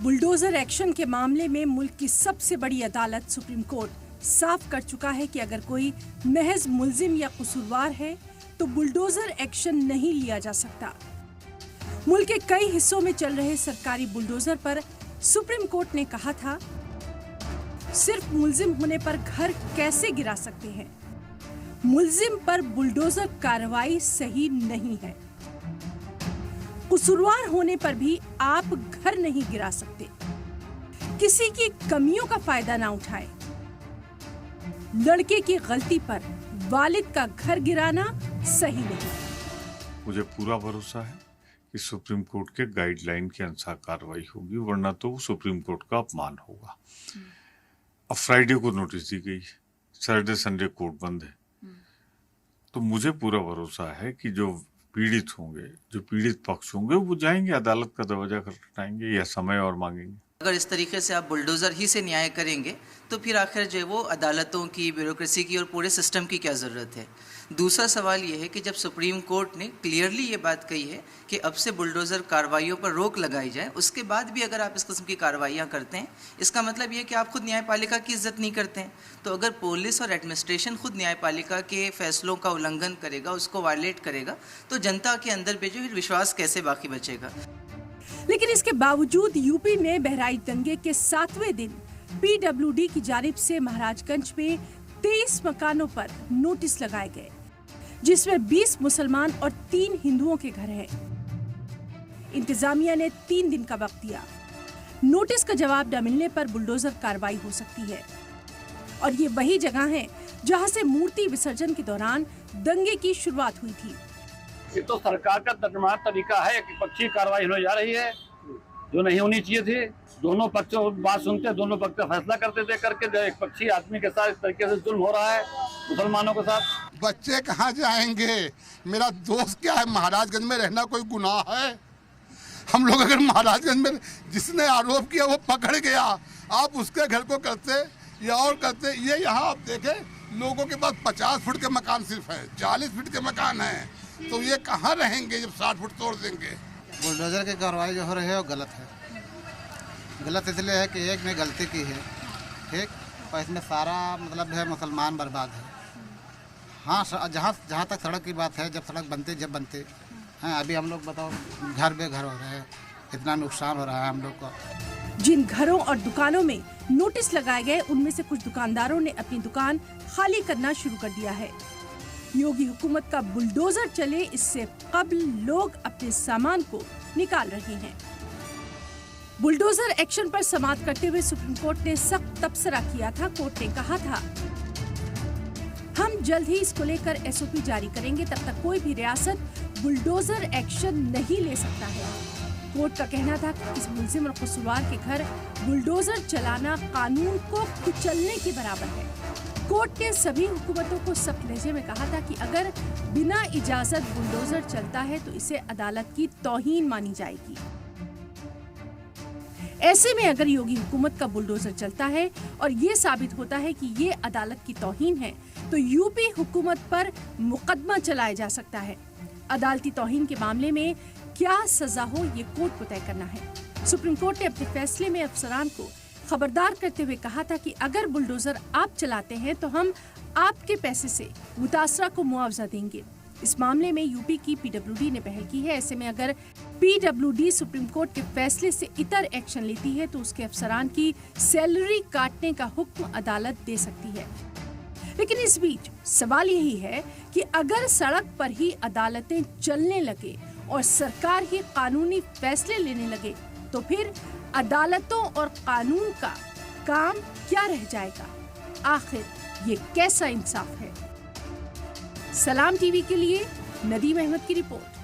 Bulldozer action के मामले में मुल्क की सबसे बड़ी अदालत सुप्रीम कोर्ट साफ कर चुका है कि अगर कोई महज मुल्जिम या कसूरवार है तो बुलडोजर एक्शन नहीं लिया जा सकता। मुल्क के कई हिस्सों में चल रहे सरकारी बुलडोजर पर सुप्रीम कोर्ट ने कहा था, सिर्फ मुल्जिम होने पर घर कैसे गिरा सकते हैं? मुल्जिम पर बुलडोजर कार्रवाई सही नहीं है। कसूरवार होने पर भी आप घर नहीं गिरा सकते। किसी की कमियों का फायदा ना उठाए। लड़के की गलती पर वालिद का घर गिराना सही नहीं। मुझे पूरा भरोसा है कि सुप्रीम कोर्ट के गाइडलाइन के अनुसार कार्रवाई होगी, वरना तो सुप्रीम कोर्ट का अपमान होगा। अब फ्राइडे को नोटिस दी गई, सैटरडे संडे कोर्ट बंद है, तो मुझे पूरा भरोसा है कि जो पीड़ित होंगे, जो पीड़ित पक्ष होंगे, वो जाएंगे अदालत का दरवाजा खटखटाएंगे या समय और मांगेंगे। अगर इस तरीके से आप बुलडोज़र ही से न्याय करेंगे तो फिर आखिर जो है वो अदालतों की, ब्यूरोक्रेसी की और पूरे सिस्टम की क्या ज़रूरत है। दूसरा सवाल ये है कि जब सुप्रीम कोर्ट ने क्लियरली ये बात कही है कि अब से बुलडोज़र कार्रवाइयों पर रोक लगाई जाए, उसके बाद भी अगर आप इस किस्म की कार्रवाइयाँ करते हैं, इसका मतलब ये है कि आप खुद न्यायपालिका की इज्जत नहीं करते हैं। तो अगर पुलिस और एडमिनिस्ट्रेशन खुद न्यायपालिका के फैसलों का उल्लंघन करेगा, उसको वायलेट करेगा, तो जनता के अंदर भी जो विश्वास कैसे बाकी बचेगा। लेकिन इसके बावजूद यूपी में बहराइच दंगे के 7वें दिन पीडब्ल्यूडी की जानिब से महाराजगंज में 23 मकानों पर नोटिस लगाए गए, जिसमें 20 मुसलमान और 3 हिंदुओं के घर हैं। इंतजामिया ने 3 दिन का वक्त दिया। नोटिस का जवाब न मिलने पर बुलडोजर कार्रवाई हो सकती है। और ये वही जगह है जहां से मूर्ति विसर्जन के दौरान दंगे की शुरुआत हुई थी। ये तो सरकार का दरमियान तरीका है कि पक्षी कार्रवाई होने जा रही है, जो नहीं होनी चाहिए थी। दोनों पक्षों बात सुनते, दोनों पक्ष फैसला करते थे करके जो एक पक्षी आदमी के साथ इस तरीके से जुल्म हो रहा है मुसलमानों के साथ। बच्चे कहाँ जाएंगे? मेरा दोस्त क्या है, महाराजगंज में रहना कोई गुनाह है? हम लोग अगर महाराजगंज में जिसने आरोप किया वो पकड़ गया, आप उसके घर को करते या और करते। ये यहाँ आप देखें, लोगों के पास 50 फुट के मकान सिर्फ है, 40 फुट के मकान है, तो ये कहाँ रहेंगे जब 60 फुट तोड़ देंगे? बुलडोजर की कार्रवाई जो हो रही है वो गलत है। गलत इसलिए है कि एक ने गलती की है, ठीक, और इसमें सारा मतलब है मुसलमान बर्बाद है। हाँ, जहाँ तक सड़क की बात है, जब सड़क जब बनते हैं, अभी हम लोग बताओ घर बेघर हो रहे हैं, इतना नुकसान हो रहा है हम लोग को। जिन घरों और दुकानों में नोटिस लगाए गए, उनमें से कुछ दुकानदारों ने अपनी दुकान खाली करना शुरू कर दिया है। योगी हुकूमत का बुलडोजर चले, इससे कबल लोग अपने सामान को निकाल रहे हैं। बुलडोजर एक्शन पर समाअत करते हुए सुप्रीम कोर्ट ने सख्त तबसरा किया था। कोर्ट ने कहा था, हम जल्द ही इसको लेकर एसओपी जारी करेंगे, तब तक कोई भी रियासत बुलडोजर एक्शन नहीं ले सकता है। कोर्ट का कहना था कि किसी मुल्जिम और कसूरवार के घर बुलडोजर चलाना कानून को कुचलने के बराबर है। कोर्ट ने सभी हुकूमतों को सख्त लहजे में कहा था कि अगर बिना इजाजत बुलडोजर चलता है तो इसे अदालत की तौहीन मानी जाएगी। ऐसे में अगर योगी हुकूमत का बुलडोजर चलता है और ये साबित होता है कि ये अदालत की तौहीन है, तो यूपी हुकूमत पर मुकदमा चलाया जा सकता है। अदालती तौहीन के मामले में क्या सजा हो, ये कोर्ट को तय करना है। सुप्रीम कोर्ट ने अपने फैसले में अफसरान को खबरदार करते हुए कहा था कि अगर बुलडोजर आप चलाते हैं तो हम आपके पैसे से मुतासरा को मुआवजा देंगे। इस मामले में यूपी की पीडब्ल्यूडी ने पहल की है। ऐसे में अगर पीडब्ल्यूडी सुप्रीम कोर्ट के फैसले से इतर एक्शन लेती है तो उसके अफसरान की सैलरी काटने का हुक्म अदालत दे सकती है। लेकिन इस बीच सवाल यही है कि अगर सड़क पर ही अदालतें चलने लगे और सरकार ही कानूनी फैसले लेने लगे, तो फिर अदालतों और कानून का काम क्या रह जाएगा? आखिर ये कैसा इंसाफ है? सलाम टीवी के लिए नदीम अहमद की रिपोर्ट।